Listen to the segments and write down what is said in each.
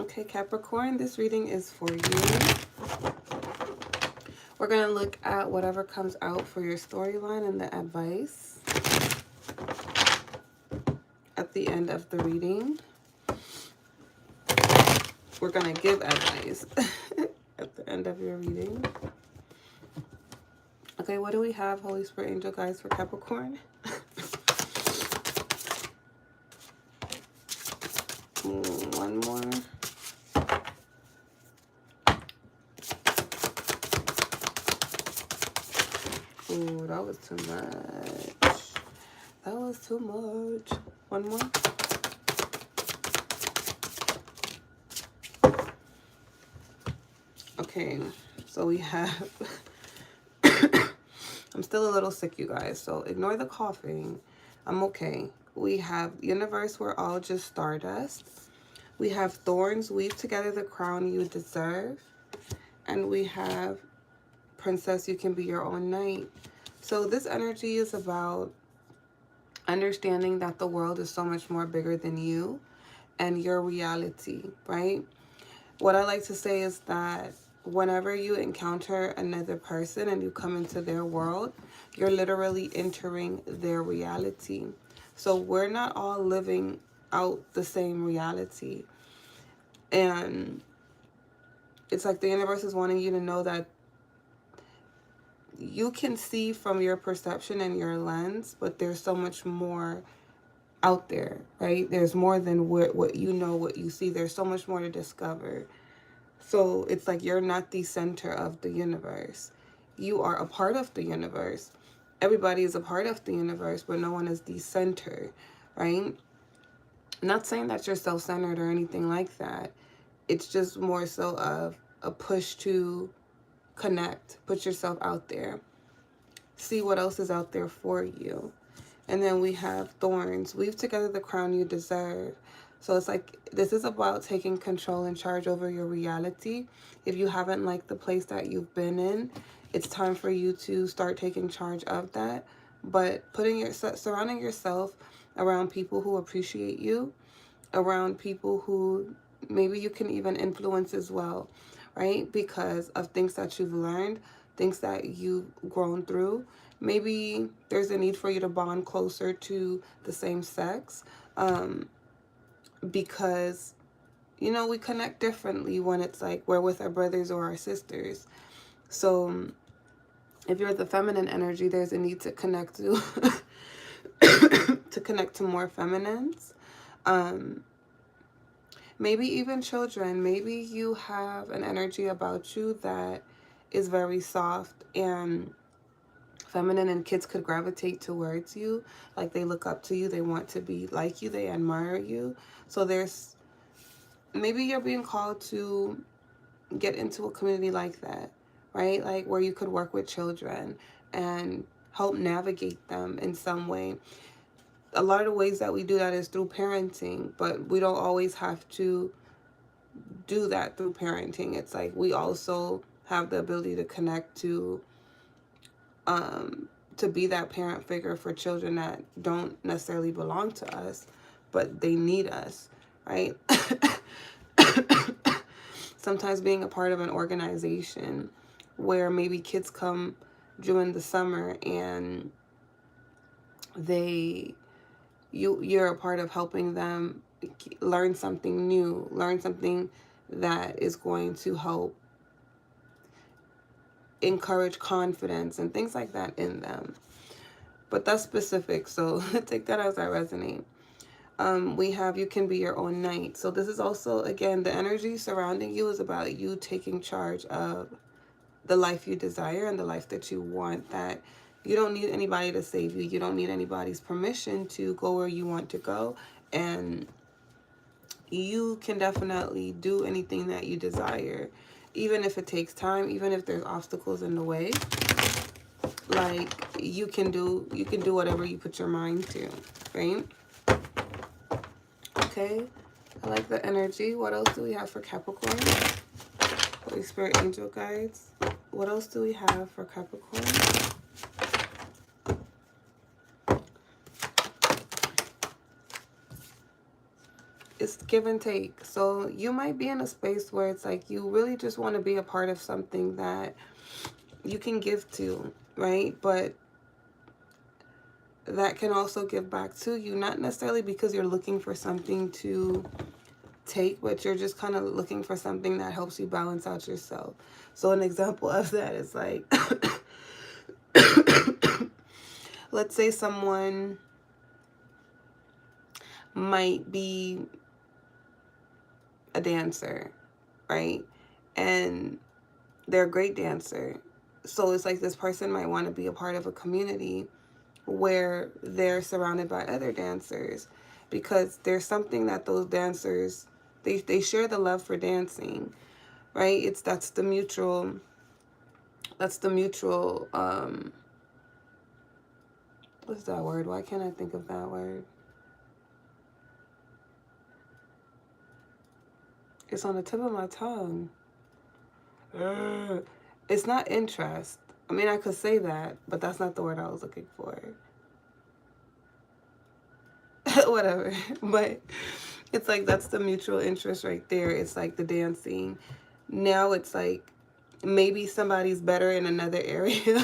Okay, Capricorn, this reading is for you. We're going to look at whatever comes out for your storyline and the advice at the end of the reading. We're going to give advice at the end of your reading. Okay, what do we have, Holy Spirit, Angel Guides, for Capricorn? One more. Ooh, that was too much. That was too much. One more. Okay, so we have... I'm still a little sick, you guys, so ignore the coughing. I'm okay. We have universe, we're all just stardust. We have thorns, weave together the crown you deserve. And we have princess, you can be your own knight. So this energy is about understanding that the world is so much more bigger than you and your reality, right? What I like to say is that whenever you encounter another person and you come into their world, you're literally entering their reality. So we're not all living out the same reality. And it's like the universe is wanting you to know that you can see from your perception and your lens, but there's so much more out there, right? There's more than what you know, what you see. There's so much more to discover. So it's like you're not the center of the universe. You are a part of the universe. Everybody is a part of the universe, but no one is the center, right? Not saying that you're self-centered or anything like that. It's just more so of a push to connect, put yourself out there, see what else is out there for you. And then we have thorns, weave together the crown you deserve. So it's like, this is about taking control and charge over your reality. If you haven't liked the place that you've been in, it's time for you to start taking charge of that. But surrounding yourself around people who appreciate you, around people who maybe you can even influence as well, right? Because of things that you've learned, things that you've grown through. Maybe there's a need for you to bond closer to the same sex, because, you know, we connect differently when it's like we're with our brothers or our sisters. So if you're the feminine energy, there's a need to connect to to connect to more feminines. Maybe even children. Maybe you have an energy about you that is very soft and feminine, and kids could gravitate towards you. Like they look up to you, they want to be like you, they admire you. So there's, maybe you're being called to get into a community like that, right? Like where you could work with children and help navigate them in some way. A lot of the ways that we do that is through parenting, but we don't always have to do that through parenting. It's like we also have the ability to connect to be that parent figure for children that don't necessarily belong to us, but they need us, right? Sometimes being a part of an organization where maybe kids come during the summer and you're a part of helping them learn something new, learn something that is going to help encourage confidence and things like that in them. But that's specific, so take that as I resonate. We have you can be your own knight. So this is also, again, the energy surrounding you is about you taking charge of the life you desire and the life that you want, that you don't need anybody to save you. You don't need anybody's permission to go where you want to go. And you can definitely do anything that you desire, even if it takes time, even if there's obstacles in the way. Like you can do whatever you put your mind to, right? Okay, I like the energy. What else do we have for Capricorn? Holy Spirit, angel guides. What else do we have for Capricorn? it's give and take. So you might be in a space where it's like you really just want to be a part of something that you can give to, right? But that can also give back to you, not necessarily because you're looking for something to take, but you're just kind of looking for something that helps you balance out yourself. So an example of that is like, let's say someone might be a dancer, right? And they're a great dancer. So it's like this person might want to be a part of a community where they're surrounded by other dancers, because there's something that those dancers, they share the love for dancing, right? That's the mutual what's that word? Why can't I think of that word? It's on the tip of my tongue. It's not interest. I mean, I could say that, but that's not the word I was looking for. Whatever. But it's like that's the mutual interest right there. It's like the dancing. Now it's like maybe somebody's better in another area,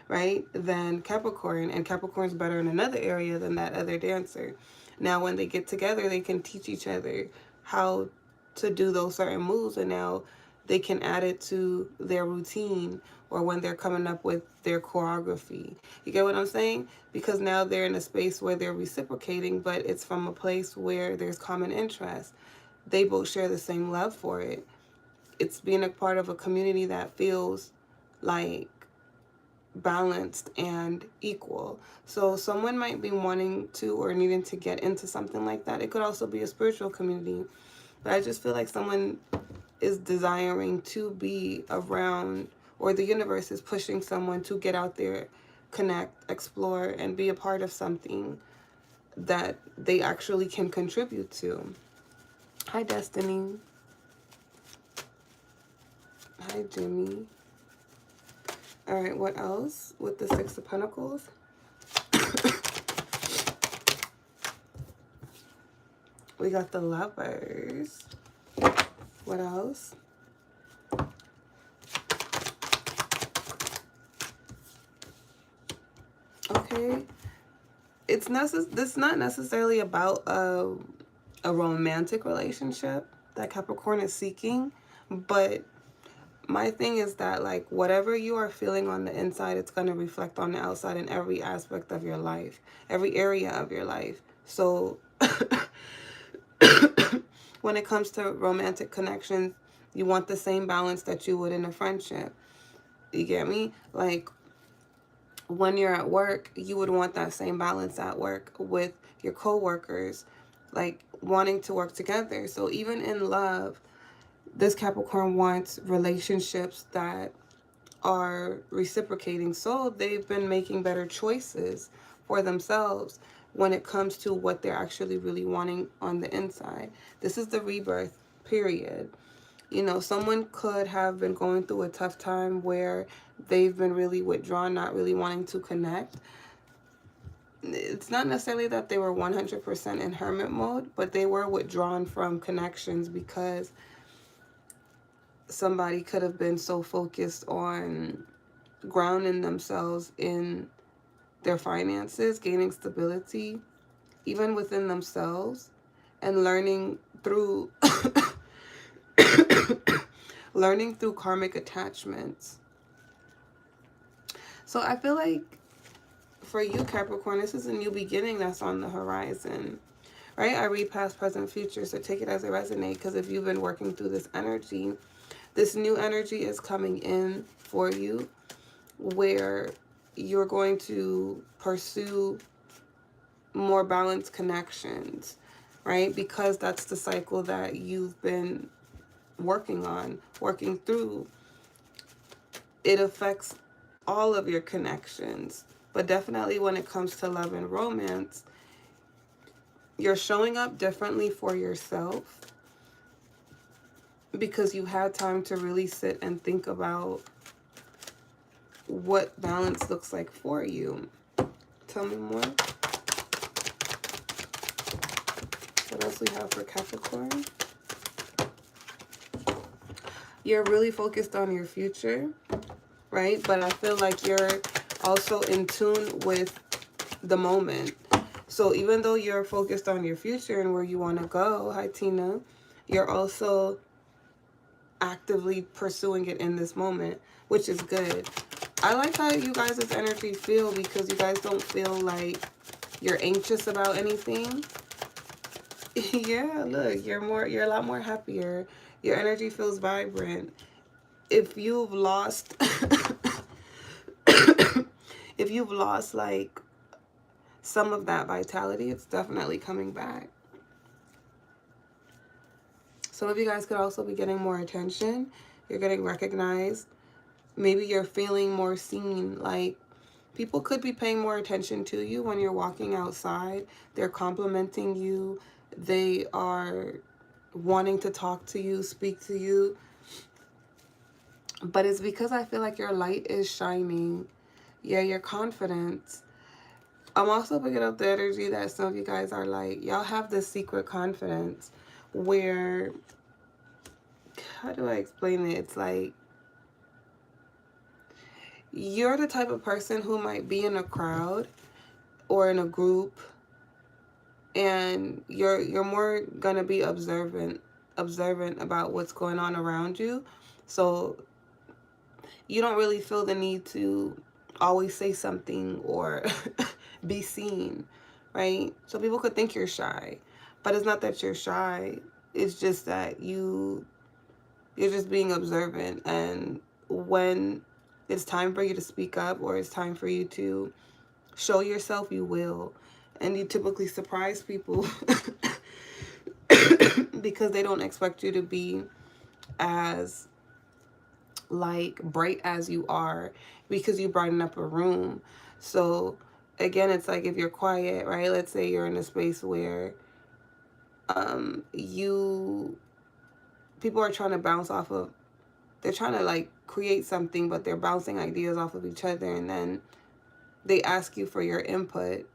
right, than Capricorn, and Capricorn's better in another area than that other dancer. Now when they get together, they can teach each other how to do those certain moves, and now they can add it to their routine or when they're coming up with their choreography. You get what I'm saying? Because now they're in a space where they're reciprocating, but it's from a place where there's common interest. They both share the same love for it. It's being a part of a community that feels like balanced and equal. So someone might be wanting to or needing to get into something like that. It could also be a spiritual community. But I just feel like someone is desiring to be around, or the universe is pushing someone to get out there, connect, explore, and be a part of something that they actually can contribute to. Hi, Destiny. Hi, Jimmy. All right, what else with the Six of Pentacles? We got the Lovers. What else? Okay. This is not necessarily about a romantic relationship that Capricorn is seeking, but my thing is that, like, whatever you are feeling on the inside, it's going to reflect on the outside in every aspect of your life, every area of your life. So when it comes to romantic connections, you want the same balance that you would in a friendship. You get me? Like, when you're at work, you would want that same balance at work with your coworkers, like wanting to work together. So even in love, this Capricorn wants relationships that are reciprocating. So they've been making better choices for themselves when it comes to what they're actually really wanting on the inside. This is the rebirth period. You know, someone could have been going through a tough time where they've been really withdrawn, not really wanting to connect. It's not necessarily that they were 100% in hermit mode, but they were withdrawn from connections because somebody could have been so focused on grounding themselves in their finances, gaining stability, even within themselves, and learning through learning through karmic attachments. So I feel like for you, Capricorn, this is a new beginning that's on the horizon, right? I read past, present, future, so take it as it resonates, because if you've been working through this energy, this new energy is coming in for you where you're going to pursue more balanced connections, right? Because that's the cycle that you've been working through. It affects all of your connections, but definitely when it comes to love and romance, you're showing up differently for yourself because you had time to really sit and think about what balance looks like for you. Tell me more. What what else we have for Capricorn? You're really focused on your future, right? But I feel like you're also in tune with the moment. So even though you're focused on your future and where you want to go, hi Tina, you're also actively pursuing it in this moment, which is good. I like how you guys' energy feel, because you guys don't feel like you're anxious about anything. Yeah, look, you're a lot more happier. Your energy feels vibrant. If you've lost if you've lost like some of that vitality, it's definitely coming back. Some of you guys could also be getting more attention. You're getting recognized. Maybe you're feeling more seen. Like, people could be paying more attention to you when you're walking outside. They're complimenting you. They are wanting to talk to you, speak to you. But it's because I feel like your light is shining. Yeah, your confidence. I'm also picking up the energy that some of you guys are like, y'all have this secret confidence where, how do I explain it? It's like, you're the type of person who might be in a crowd or in a group, and you're more gonna be observant about what's going on around you. So you don't really feel the need to always say something or be seen, right? So people could think you're shy, but it's not that you're shy. It's just that you're just being observant, and when it's time for you to speak up or it's time for you to show yourself, you will. And you typically surprise people because they don't expect you to be as like bright as you are, because you brighten up a room. So again, it's like, if you're quiet, right? Let's say you're in a space where people are trying to bounce off of, they're trying to like create something, but they're bouncing ideas off of each other, and then they ask you for your input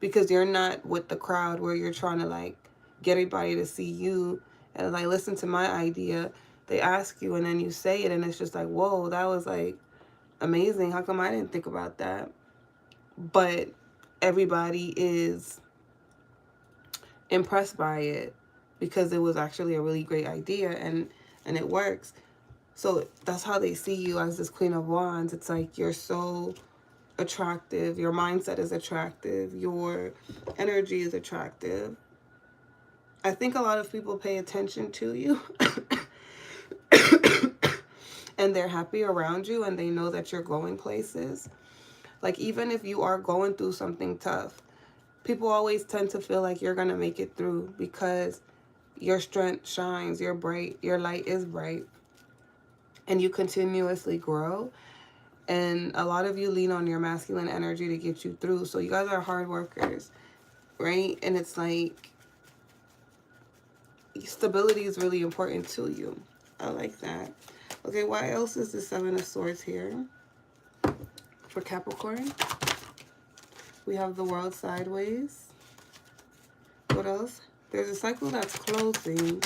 because you're not with the crowd where you're trying to like get everybody to see you and like listen to my idea. They ask you and then you say it, and it's just like, whoa, that was like amazing. How come I didn't think about that? But everybody is impressed by it because it was actually a really great idea, and it works. So that's how they see you, as this Queen of Wands. It's like, you're so attractive. Your mindset is attractive. Your energy is attractive. I think a lot of people pay attention to you and they're happy around you, and they know that you're going places. Like, even if you are going through something tough, people always tend to feel like you're going to make it through because your strength shines. You're bright. Your light is bright. And you continuously grow. And a lot of you lean on your masculine energy to get you through. So you guys are hard workers, right? And it's like, stability is really important to you. I like that. Okay, why else is the Seven of Swords here for Capricorn? We have the World sideways. What else? There's a cycle that's closing.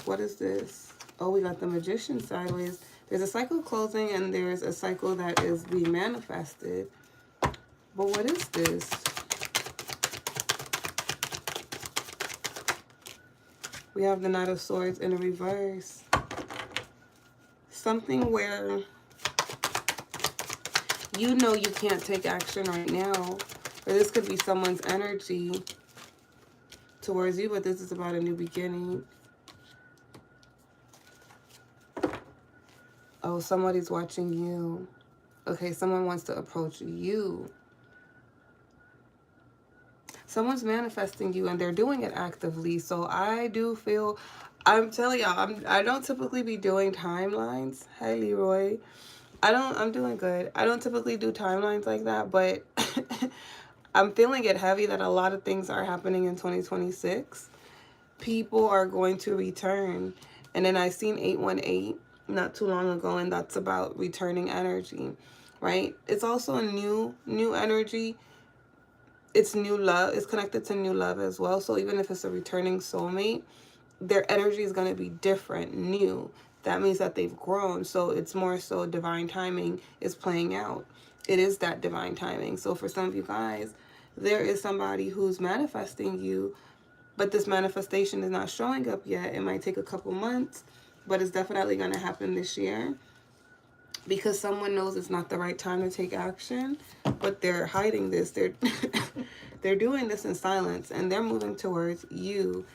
What is this? Oh, we got the Magician sideways. There's a cycle closing, and there's a cycle that is being manifested. But what is this? We have the Knight of Swords in a reverse. Something where you know you can't take action right now. Or this could be someone's energy towards you, but this is about a new beginning. Oh, somebody's watching you. Okay, someone wants to approach you. Someone's manifesting you, and they're doing it actively. So I do feel, I'm telling y'all, I don't typically be doing timelines. Hi, Leroy. I'm doing good. I don't typically do timelines like that, but I'm feeling it heavy that a lot of things are happening in 2026. People are going to return. And then I seen 818 not too long ago, and that's about returning energy, right? It's also a new energy. it's new love. It's connected to new love as well. So even if it's a returning soulmate, their energy is going to be different, new. That means that they've grown. So it's more so divine timing is playing out. It is that divine timing. So for some of you guys, there is somebody who's manifesting you, but this manifestation is not showing up yet. It might take a couple months, but it's definitely going to happen this year, because someone knows it's not the right time to take action, but they're hiding this. They're they're doing this in silence, and they're moving towards you.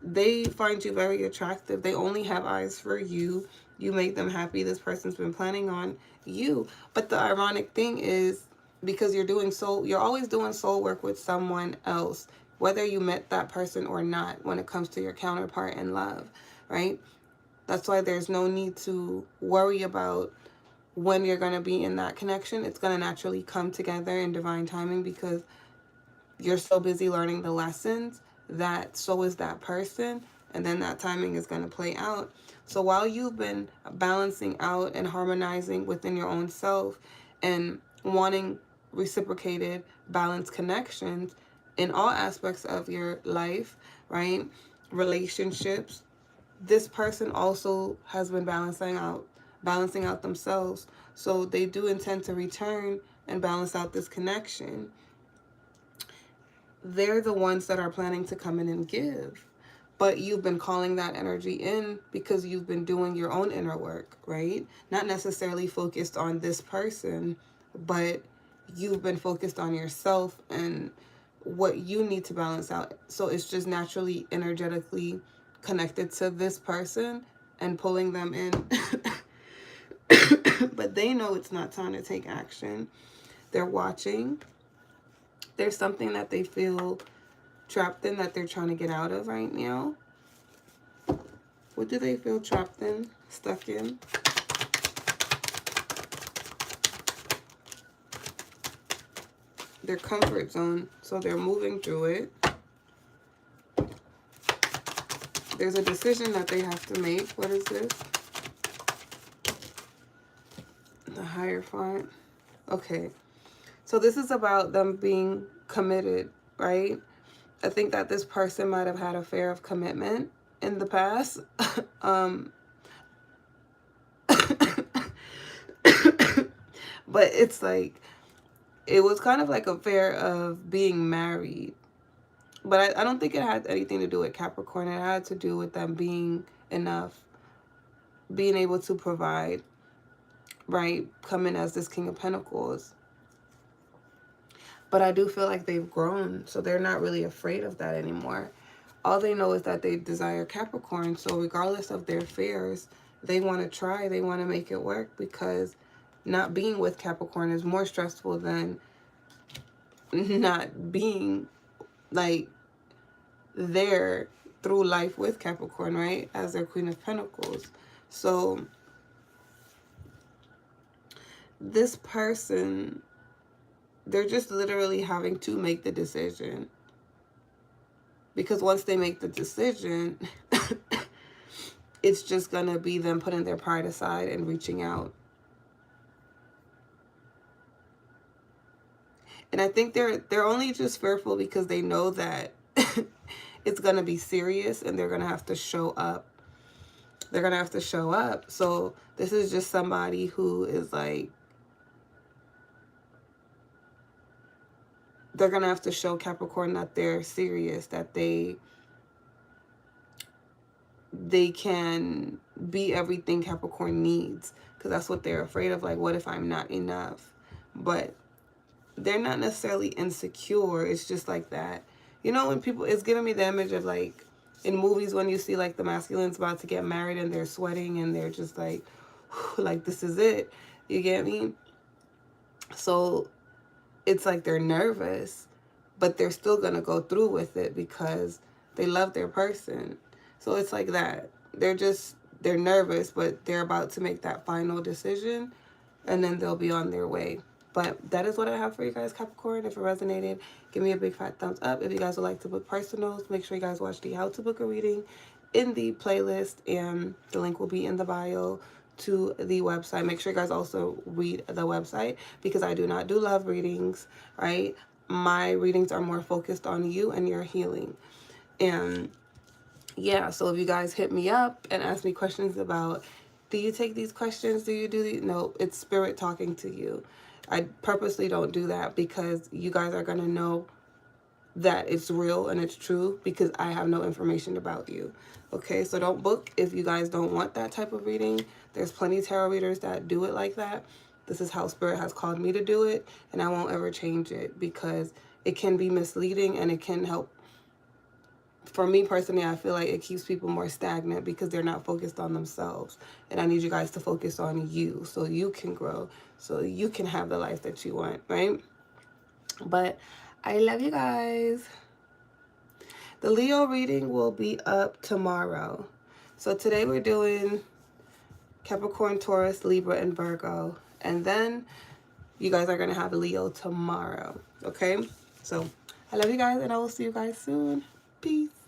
They find you very attractive. They only have eyes for you. You make them happy. This person's been planning on you. But the ironic thing is, because you're always doing soul work with someone else, whether you met that person or not, when it comes to your counterpart in love, right? That's why there's no need to worry about when you're going to be in that connection. It's going to naturally come together in divine timing, because you're so busy learning the lessons that so is that person, and then that timing is going to play out. So while you've been balancing out and harmonizing within your own self and wanting reciprocated, balanced connections in all aspects of your life, right? Relationships, this person also has been balancing out themselves. So they do intend to return and balance out this connection. They're the ones that are planning to come in and give. But you've been calling that energy in because you've been doing your own inner work, right? Not necessarily focused on this person, but you've been focused on yourself and what you need to balance out. So it's just naturally, energetically connected to this person and pulling them in. But they know it's not time to take action. They're watching. There's something that they feel trapped in that they're trying to get out of right now. What do they feel trapped in, stuck in? Their comfort zone. So they're moving through it. There's a decision that they have to make. What is this? The Hierophant. Okay. So this is about them being committed, right? I think that this person might have had a fear of commitment in the past. But it's like, it was kind of like a fear of being married. But I don't think it had anything to do with Capricorn. It had to do with them being enough, being able to provide, right? Coming as this King of Pentacles. But I do feel like they've grown, so they're not really afraid of that anymore. All they know is that they desire Capricorn, so regardless of their fears, they want to try, they want to make it work, because not being with Capricorn is more stressful than not being, like, there through life with Capricorn, right? As their Queen of Pentacles. So this person, they're just literally having to make the decision. Because once they make the decision, it's just going to be them putting their pride aside and reaching out. And I think they're only just fearful because they know that it's going to be serious and they're going to have to show up. They're going to have to show up. So this is just somebody who is like, they're going to have to show Capricorn that they're serious, that they can be everything Capricorn needs. Because that's what they're afraid of. Like, what if I'm not enough? But they're not necessarily insecure. It's just like that. You know, when people, it's giving me the image of like in movies when you see like the masculines about to get married and they're sweating and they're just like, like, this is it. You get me? So it's like they're nervous, but they're still going to go through with it because they love their person. So it's like that. They're nervous, but they're about to make that final decision and then they'll be on their way. But that is what I have for you guys, Capricorn. If it resonated, give me a big fat thumbs up. If you guys would like to book personals, make sure you guys watch the How to Book a Reading in the playlist. And the link will be in the bio to the website. Make sure you guys also read the website because I do not do love readings, right? my readings are more focused on you and your healing. And yeah, so if you guys hit me up and ask me questions about, do you take these questions? Do you do these? No, it's spirit talking to you. I purposely don't do that because you guys are going to know that it's real and it's true because I have no information about you. Okay, so don't book if you guys don't want that type of reading. There's plenty of tarot readers that do it like that. This is how spirit has called me to do it, and I won't ever change it because it can be misleading and it can help. For me personally, I feel like it keeps people more stagnant because they're not focused on themselves. And I need you guys to focus on you so you can grow, so you can have the life that you want, right? But I love you guys. The Leo reading will be up tomorrow. So today we're doing Capricorn, Taurus, Libra, and Virgo. And then you guys are going to have Leo tomorrow. Okay? So I love you guys, and I will see you guys soon. Peace.